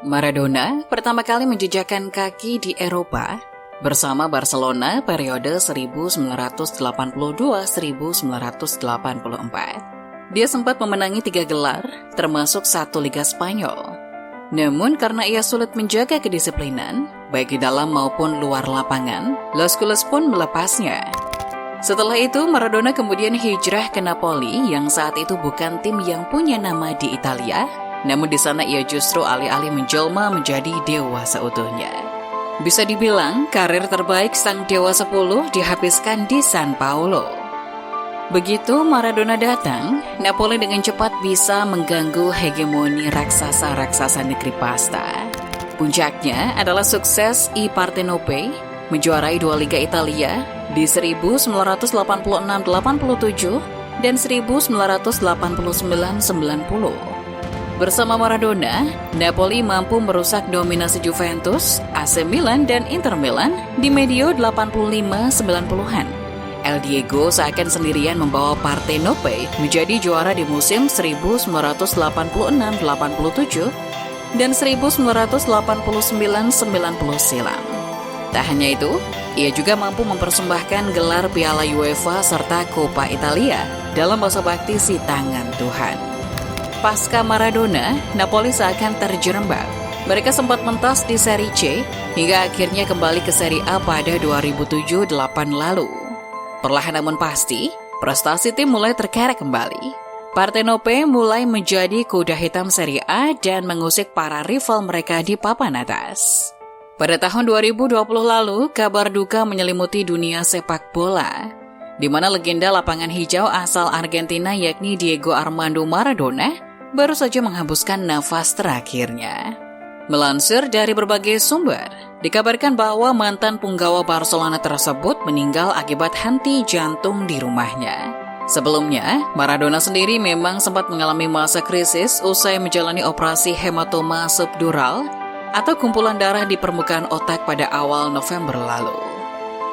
Maradona pertama kali menjejakkan kaki di Eropa bersama Barcelona periode 1982-1984. Dia sempat memenangi 3 gelar, termasuk 1 Liga Spanyol. Namun karena ia sulit menjaga kedisiplinan, baik di dalam maupun luar lapangan, Los Culés pun melepasnya. Setelah itu, Maradona kemudian hijrah ke Napoli yang saat itu bukan tim yang punya nama di Italia, namun di sana ia justru alih-alih menjelma menjadi dewa seutuhnya. Bisa dibilang, karir terbaik sang Dewa 10 dihabiskan di San Paulo. Begitu Maradona datang, Napoli dengan cepat bisa mengganggu hegemoni raksasa-raksasa negeri pasta. Puncaknya adalah sukses I Partenope menjuarai 2 Liga Italia di 1986-87 dan 1989-90. Bersama Maradona, Napoli mampu merusak dominasi Juventus, AC Milan, dan Inter Milan di medio 85-90-an. El Diego seakan sendirian membawa Partenope menjadi juara di musim 1986-87 dan 1989-90 silam. Tak hanya itu, ia juga mampu mempersembahkan gelar Piala UEFA serta Coppa Italia dalam masa bakti si tangan Tuhan. Pasca Maradona, Napoli seakan terjerembab. Mereka sempat mentas di Serie C hingga akhirnya kembali ke Serie A pada 2007-08 lalu. Perlahan namun pasti, prestasi tim mulai terkerek kembali. Partenope mulai menjadi kuda hitam Serie A dan mengusik para rival mereka di papan atas. Pada tahun 2020 lalu, kabar duka menyelimuti dunia sepak bola, di mana legenda lapangan hijau asal Argentina yakni Diego Armando Maradona baru saja menghembuskan nafas terakhirnya. Melansir dari berbagai sumber, dikabarkan bahwa mantan punggawa Barcelona tersebut meninggal akibat henti jantung di rumahnya. Sebelumnya, Maradona sendiri memang sempat mengalami masa krisis usai menjalani operasi hematoma subdural atau kumpulan darah di permukaan otak pada awal November lalu.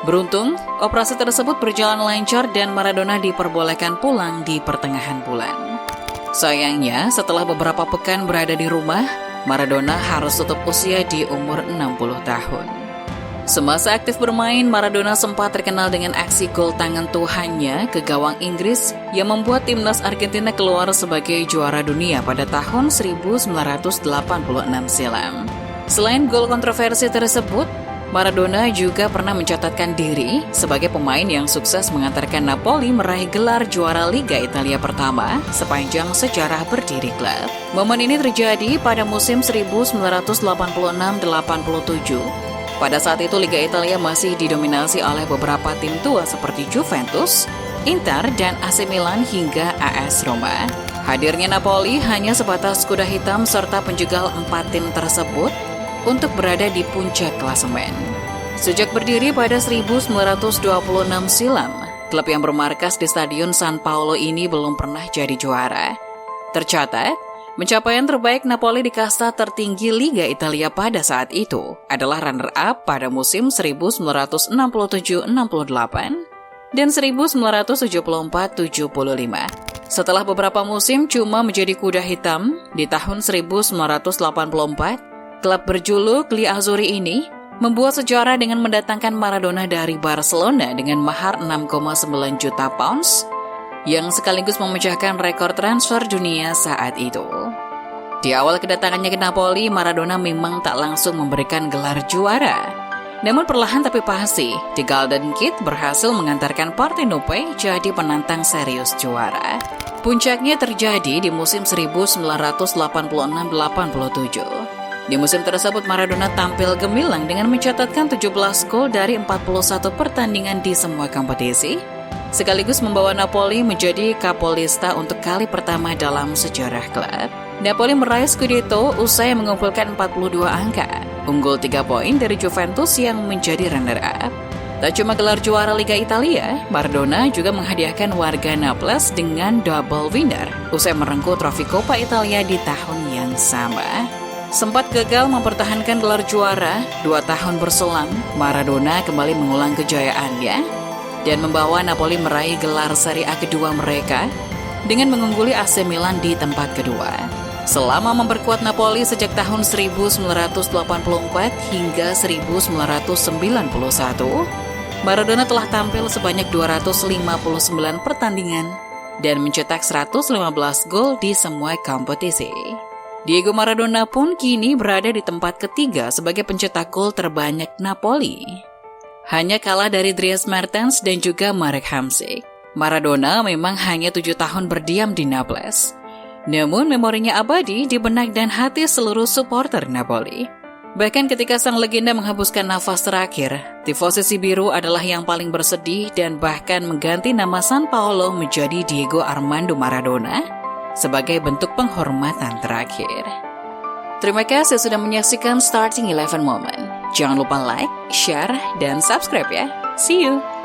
Beruntung, operasi tersebut berjalan lancar dan Maradona diperbolehkan pulang di pertengahan bulan. Sayangnya, setelah beberapa pekan berada di rumah, Maradona harus tutup usia di umur 60 tahun. Semasa aktif bermain, Maradona sempat terkenal dengan aksi gol tangan Tuhannya ke gawang Inggris yang membuat timnas Argentina keluar sebagai juara dunia pada tahun 1986 silam. Selain gol kontroversi tersebut, Maradona juga pernah mencatatkan diri sebagai pemain yang sukses mengantarkan Napoli meraih gelar juara Liga Italia pertama sepanjang sejarah berdiri klub. Momen ini terjadi pada musim 1986-87. Pada saat itu Liga Italia masih didominasi oleh beberapa tim tua seperti Juventus, Inter, dan AC Milan hingga AS Roma. Hadirnya Napoli hanya sebatas kuda hitam serta penjegal 4 tim tersebut untuk berada di puncak klasemen. Sejak berdiri pada 1926 silam, klub yang bermarkas di Stadion San Paulo ini belum pernah jadi juara. Tercatat, pencapaian terbaik Napoli di kasta tertinggi Liga Italia pada saat itu adalah runner-up pada musim 1967-68 dan 1974-75. Setelah beberapa musim cuma menjadi kuda hitam, di tahun 1984, klub berjuluk Gli Azzurri ini membuat sejarah dengan mendatangkan Maradona dari Barcelona dengan mahar 6,9 juta pounds yang sekaligus memecahkan rekor transfer dunia saat itu. Di awal kedatangannya ke Napoli, Maradona memang tak langsung memberikan gelar juara. Namun perlahan tapi pasti, The Golden Kid berhasil mengantarkan Partenope jadi penantang serius juara. Puncaknya terjadi di musim 1986-87. Di musim tersebut Maradona tampil gemilang dengan mencatatkan 17 gol dari 41 pertandingan di semua kompetisi, sekaligus membawa Napoli menjadi kapolista untuk kali pertama dalam sejarah klub. Napoli meraih Scudetto usai mengumpulkan 42 angka, unggul 3 poin dari Juventus yang menjadi runner-up. Tak cuma gelar juara Liga Italia, Maradona juga menghadiahkan warga Naples dengan double winner usai merengkuh trofi Coppa Italia di tahun yang sama. Sempat gagal mempertahankan gelar juara 2 tahun berselang, Maradona kembali mengulang kejayaannya dan membawa Napoli meraih gelar Serie A kedua mereka dengan mengungguli AC Milan di tempat kedua. Selama memperkuat Napoli sejak tahun 1984 hingga 1991, Maradona telah tampil sebanyak 259 pertandingan dan mencetak 115 gol di semua kompetisi. Diego Maradona pun kini berada di tempat ketiga sebagai pencetak gol terbanyak Napoli. Hanya kalah dari Dries Mertens dan juga Marek Hamšík. Maradona memang hanya 7 tahun berdiam di Naples. Namun memorinya abadi di benak dan hati seluruh supporter Napoli. Bahkan ketika sang legenda menghembuskan nafas terakhir, tifosi biru adalah yang paling bersedih dan bahkan mengganti nama San Paolo menjadi Diego Armando Maradona sebagai bentuk penghormatan terakhir. Terima kasih sudah menyaksikan Starting 11 Moment. Jangan lupa like, share, dan subscribe ya. See you!